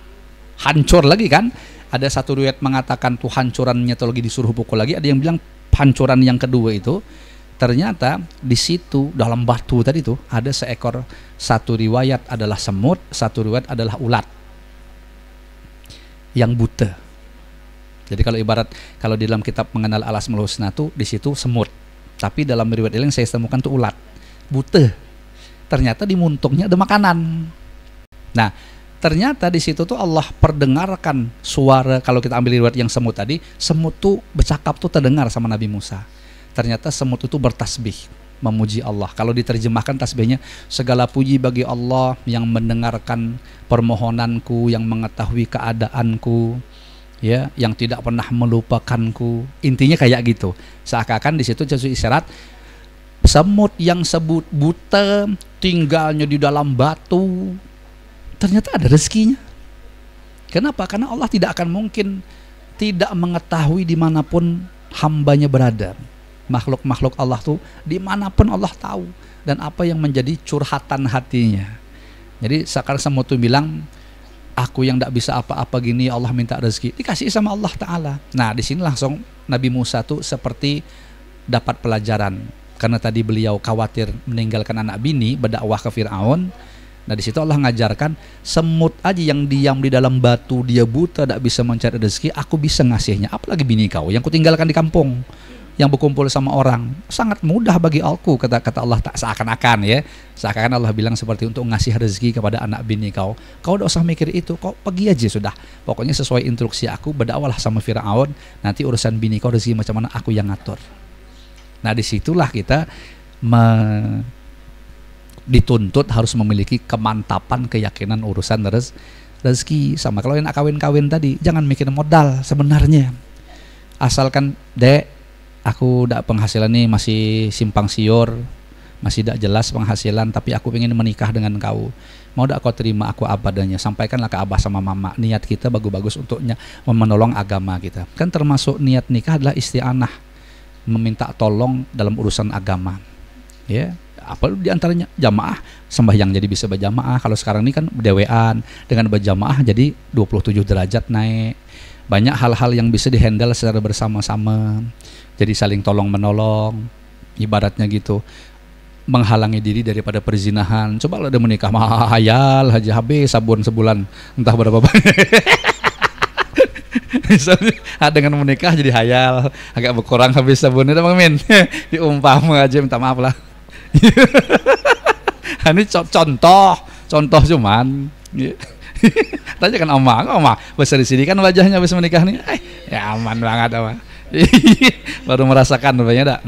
hancur lagi kan. Ada satu riwayat mengatakan tuh hancurannya tuh lagi disuruh pukul lagi. Ada yang bilang hancuran yang kedua itu ternyata di situ dalam batu tadi tuh ada seekor, satu riwayat adalah semut, satu riwayat adalah ulat yang buta. Jadi kalau di dalam kitab mengenal al-asmaul husna tuh di situ semut, tapi dalam riwayat yang saya temukan tuh ulat buta. Ternyata di muntungnya ada makanan. Nah, ternyata di situ tuh Allah perdengarkan suara. Kalau kita ambil riwayat yang semut tadi, semut tuh bercakap tuh terdengar sama Nabi Musa. Ternyata semut itu bertasbih, memuji Allah. Kalau diterjemahkan tasbihnya, segala puji bagi Allah yang mendengarkan permohonanku, yang mengetahui keadaanku, ya, yang tidak pernah melupakanku. Intinya kayak gitu. Seakan-akan di situ jadi isyarat semut yang sebut buta, tinggalnya di dalam batu, ternyata ada rezekinya. Kenapa? Karena Allah tidak akan mungkin tidak mengetahui dimanapun hambanya berada. Makhluk-makhluk Allah tuh dimanapun Allah tahu, dan apa yang menjadi curhatan hatinya. Jadi sekarang semut tuh bilang, aku yang tidak bisa apa-apa gini, Allah minta rezeki, dikasih sama Allah Ta'ala. Nah, di sini langsung Nabi Musa tuh seperti dapat pelajaran, karena tadi beliau khawatir meninggalkan anak bini berdakwah ke Fir'aun. Nah, di situ Allah ngajarkan, semut aja yang diam di dalam batu, dia buta, tidak bisa mencari rezeki, aku bisa ngasihnya. Apalagi bini kau yang kutinggalkan di kampung, yang berkumpul sama orang, sangat mudah bagi aku, kata Allah. Tak seakan-akan ya, seakan-akan Allah bilang seperti untuk ngasih rezeki kepada anak bini kau. Kau tidak usah mikir itu, kau pergi aja sudah. Pokoknya sesuai instruksi aku, berdakwahlah sama Fir'aun, nanti urusan bini kau rezeki macam mana aku yang ngatur. Nah disitulah kita dituntut harus memiliki kemantapan keyakinan urusan rezeki. Sama kalau yang kawin-kawin tadi, jangan mikir modal sebenarnya. Asalkan dek, aku dak penghasilan nih masih simpang siur, masih dak jelas penghasilan, tapi aku ingin menikah dengan kau. Mau dak kau terima aku apa adanya? Sampaikanlah ke abah sama mama. Niat kita bagus-bagus untuknya menolong agama kita. Kan termasuk niat nikah adalah isti'anah, meminta tolong dalam urusan agama. Ya, apa diantaranya jamaah sembahyang jadi bisa berjamaah. Kalau sekarang ini kan dewean, dengan berjamaah jadi 27 derajat naik. Banyak hal-hal yang bisa dihandle secara bersama-sama. Jadi saling tolong menolong, ibaratnya gitu. Menghalangi diri daripada perzinahan. Coba kalau udah menikah mah hayal aja, habis sabun sebulan entah berapa banyak. Misalnya dengan menikah jadi hayal, agak berkurang habis sabun itu Bang Min. Diumpama aja, minta maaf lah. Ini contoh cuman. Tanya kan oma besar di sini kan wajahnya habis menikah nih. Ya aman banget ama. Baru merasakan rupanya dah.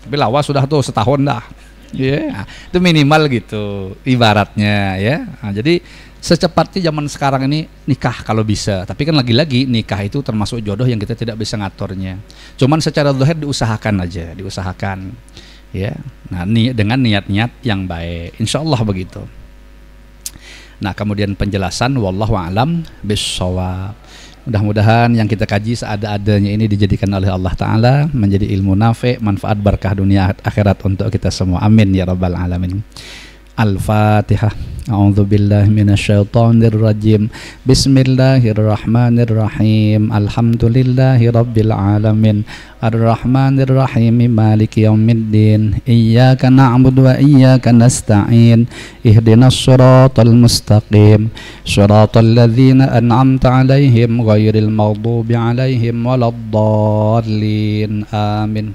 Tapi lawas sudah tuh setahun dah. Ya, itu minimal gitu ibaratnya ya. Nah, jadi secepatnya zaman sekarang ini nikah kalau bisa. Tapi kan lagi-lagi nikah itu termasuk jodoh yang kita tidak bisa ngaturnya. Cuman secara zahir diusahakan aja, diusahakan. Ya. Nah, dengan niat-niat yang baik. Insyaallah begitu. Nah, kemudian penjelasan wallahu a'lam bissawab. Mudah-mudahan yang kita kaji seada-adanya ini dijadikan oleh Allah Ta'ala menjadi ilmu nafi', manfaat berkah dunia akhirat untuk kita semua. Amin ya rabbal alamin. Al-Fatihah. A'udzu billahi minasyaitonir rajim. Bismillahirrahmanirrahim. Alhamdulillahi rabbil alamin. Ar-Rahmanir Rahim. Maliki yaumiddin. Iyyaka na'budu wa iyyaka nasta'in. Ihdinas siratal mustaqim. Siratal ladzina an'amta 'alaihim ghairil maghdubi 'alaihim waladdallin. Amin.